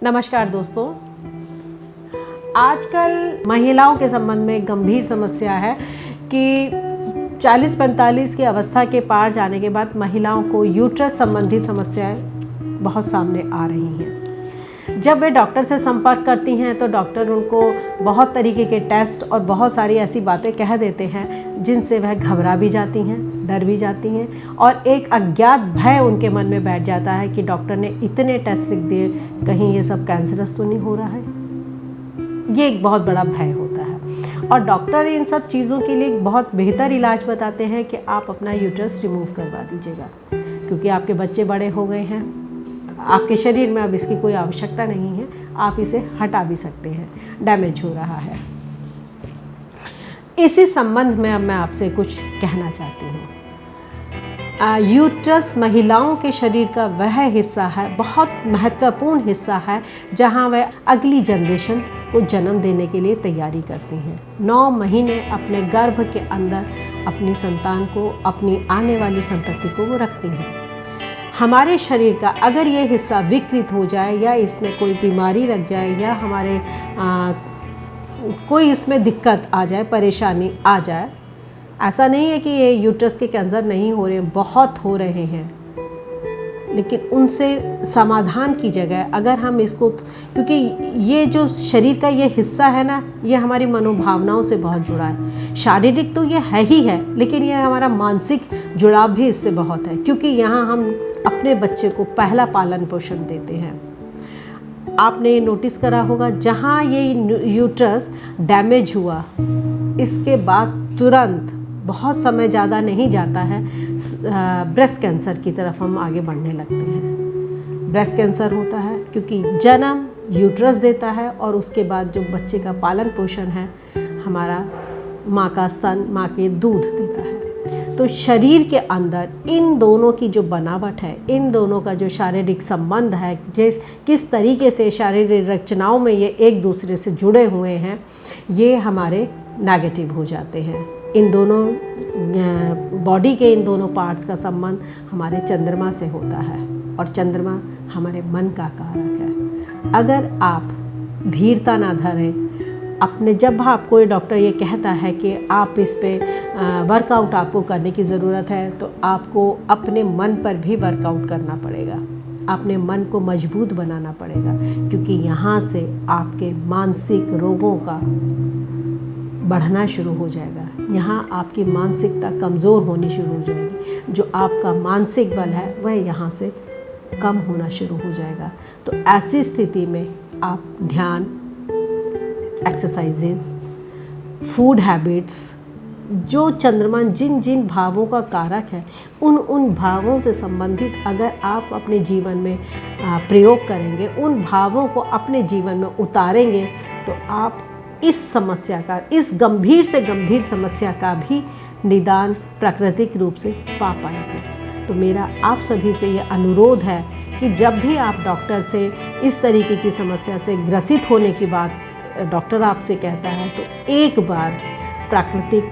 नमस्कार दोस्तों। आजकल महिलाओं के संबंध में गंभीर समस्या है कि 40-45 की अवस्था के पार जाने के बाद महिलाओं को यूट्रस संबंधी समस्याएं बहुत सामने आ रही हैं। जब वे डॉक्टर से संपर्क करती हैं तो डॉक्टर उनको बहुत तरीके के टेस्ट और बहुत सारी ऐसी बातें कह देते हैं जिनसे वह घबरा भी जाती हैं, डर भी जाती हैं और एक अज्ञात भय उनके मन में बैठ जाता है कि डॉक्टर ने इतने टेस्ट लिख दिए, कहीं ये सब कैंसरस तो नहीं हो रहा है। ये एक बहुत बड़ा भय होता है और डॉक्टर इन सब चीज़ों के लिए एक बहुत बेहतर इलाज बताते हैं कि आप अपना यूट्रस रिमूव करवा दीजिएगा, क्योंकि आपके बच्चे बड़े हो गए हैं, आपके शरीर में अब इसकी कोई आवश्यकता नहीं है, आप इसे हटा भी सकते हैं, डैमेज हो रहा है। इसी संबंध में अब मैं आपसे कुछ कहना चाहती हूँ। यूट्रस महिलाओं के शरीर का वह हिस्सा है, बहुत महत्वपूर्ण हिस्सा है, जहाँ वह अगली जनरेशन को जन्म देने के लिए तैयारी करती हैं। 9 महीने अपने गर्भ के अंदर अपनी संतान को, अपनी आने वाली संतति को वो रखती हैं। हमारे शरीर का अगर ये हिस्सा विकृत हो जाए या इसमें कोई बीमारी लग जाए या हमारे कोई इसमें दिक्कत आ जाए, परेशानी आ जाए, ऐसा नहीं है कि ये यूट्रस के कैंसर नहीं हो रहे, बहुत हो रहे हैं, लेकिन उनसे समाधान की जगह अगर हम इसको, क्योंकि ये जो शरीर का ये हिस्सा है ना, ये हमारी मनोभावनाओं से बहुत जुड़ा है। शारीरिक तो ये है ही है, लेकिन ये हमारा मानसिक जुड़ाव भी इससे बहुत है, क्योंकि यहाँ हम अपने बच्चे को पहला पालन पोषण देते हैं। आपने ये नोटिस करा होगा, जहाँ ये यूट्रस डैमेज हुआ इसके बाद तुरंत, बहुत समय ज़्यादा नहीं जाता है, ब्रेस्ट कैंसर की तरफ हम आगे बढ़ने लगते हैं। ब्रेस्ट कैंसर होता है क्योंकि जन्म यूट्रस देता है और उसके बाद जो बच्चे का पालन पोषण है, हमारा माँ का स्तन, माँ के दूध देता है। तो शरीर के अंदर इन दोनों की जो बनावट है, इन दोनों का जो शारीरिक संबंध है, किस तरीके से शारीरिक रचनाओं में ये एक दूसरे से जुड़े हुए हैं, ये हमारे नेगेटिव हो जाते हैं। इन दोनों बॉडी के इन दोनों पार्ट्स का संबंध हमारे चंद्रमा से होता है और चंद्रमा हमारे मन का कारक है। अगर आप धीरता ना धरें अपने, जब आपको ये डॉक्टर ये कहता है कि आप इस पे वर्कआउट आपको करने की ज़रूरत है, तो आपको अपने मन पर भी वर्कआउट करना पड़ेगा, अपने मन को मजबूत बनाना पड़ेगा, क्योंकि यहाँ से आपके मानसिक रोगों का बढ़ना शुरू हो जाएगा। यहाँ आपकी मानसिकता कमज़ोर होनी शुरू हो जाएगी, जो आपका मानसिक बल है वह यहाँ से कम होना शुरू हो जाएगा। तो ऐसी स्थिति में आप ध्यान, एक्सरसाइजेस, फूड हैबिट्स, जो चंद्रमा जिन जिन भावों का कारक है, उन भावों से संबंधित अगर आप अपने जीवन में प्रयोग करेंगे, उन भावों को अपने जीवन में उतारेंगे, तो आप इस समस्या का, इस गंभीर से गंभीर समस्या का भी निदान प्राकृतिक रूप से पा पाएंगे। तो मेरा आप सभी से ये अनुरोध है कि जब भी आप डॉक्टर से इस तरीके की समस्या से ग्रसित होने की बात डॉक्टर आपसे कहता है, तो एक बार प्राकृतिक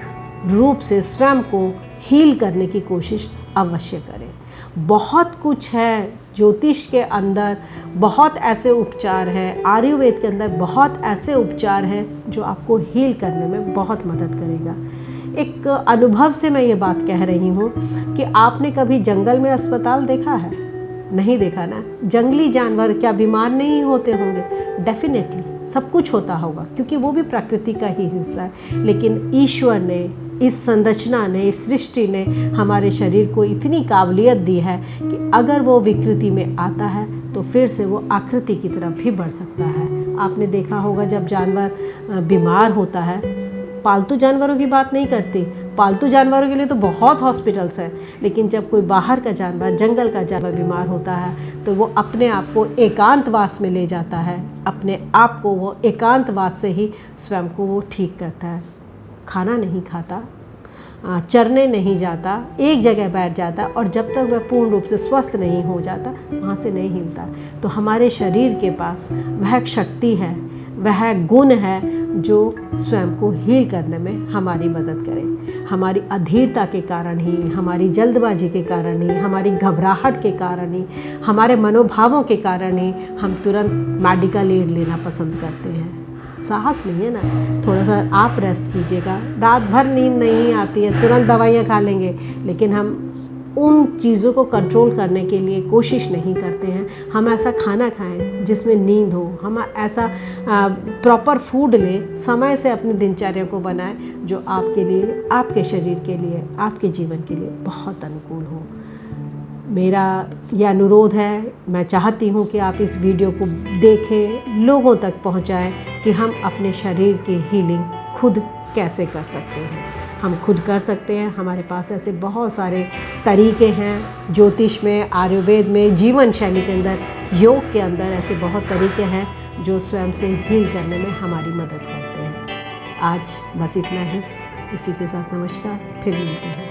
रूप से स्वयं को हील करने की कोशिश अवश्य करें। बहुत कुछ है ज्योतिष के अंदर, बहुत ऐसे उपचार हैं, आयुर्वेद के अंदर बहुत ऐसे उपचार हैं जो आपको हील करने में बहुत मदद करेगा। एक अनुभव से मैं ये बात कह रही हूँ कि आपने कभी जंगल में अस्पताल देखा है? नहीं देखा ना। जंगली जानवर क्या बीमार नहीं होते होंगे? डेफिनेटली सब कुछ होता होगा, क्योंकि वो भी प्रकृति का ही हिस्सा है। लेकिन ईश्वर ने, इस संरचना ने, इस सृष्टि ने हमारे शरीर को इतनी काबिलियत दी है कि अगर वो विकृति में आता है तो फिर से वो आकृति की तरफ भी बढ़ सकता है। आपने देखा होगा जब जानवर बीमार होता है, पालतू जानवरों की बात नहीं करती, पालतू जानवरों के लिए तो बहुत हॉस्पिटल्स हैं, लेकिन जब कोई बाहर का जानवर, जंगल का जानवर बीमार होता है तो वो अपने आप को एकांतवास में ले जाता है, अपने आप को वो एकांतवास से ही स्वयं को वो ठीक करता है। खाना नहीं खाता, चरने नहीं जाता, एक जगह बैठ जाता, और जब तक वह पूर्ण रूप से स्वस्थ नहीं हो जाता वहाँ से नहीं हिलता। तो हमारे शरीर के पास वह शक्ति है, वह गुण है जो स्वयं को हील करने में हमारी मदद करे। हमारी अधीरता के कारण ही, हमारी जल्दबाजी के कारण ही, हमारी घबराहट के कारण ही, हमारे मनोभावों के कारण ही हम तुरंत मेडिकल एड लेना पसंद करते हैं। साहस नहीं है ना। थोड़ा सा आप रेस्ट कीजिएगा। रात भर नींद नहीं आती है, तुरंत दवाइयाँ खा लेंगे, लेकिन हम उन चीज़ों को कंट्रोल करने के लिए कोशिश नहीं करते हैं। हम ऐसा खाना खाएं जिसमें नींद हो, हम ऐसा प्रॉपर फूड लें, समय से अपनी दिनचर्या को बनाएं जो आपके लिए, आपके शरीर के लिए, आपके जीवन के लिए बहुत अनुकूल हो। मेरा यह अनुरोध है, मैं चाहती हूँ कि आप इस वीडियो को देखें, लोगों तक पहुँचाएं कि हम अपने शरीर की हीलिंग खुद कैसे कर सकते हैं। हम खुद कर सकते हैं। हमारे पास ऐसे बहुत सारे तरीके हैं, ज्योतिष में, आयुर्वेद में, जीवन शैली के अंदर, योग के अंदर ऐसे बहुत तरीके हैं जो स्वयं से हील करने में हमारी मदद करते हैं। आज बस इतना ही। इसी के साथ नमस्कार, फिर मिलते हैं।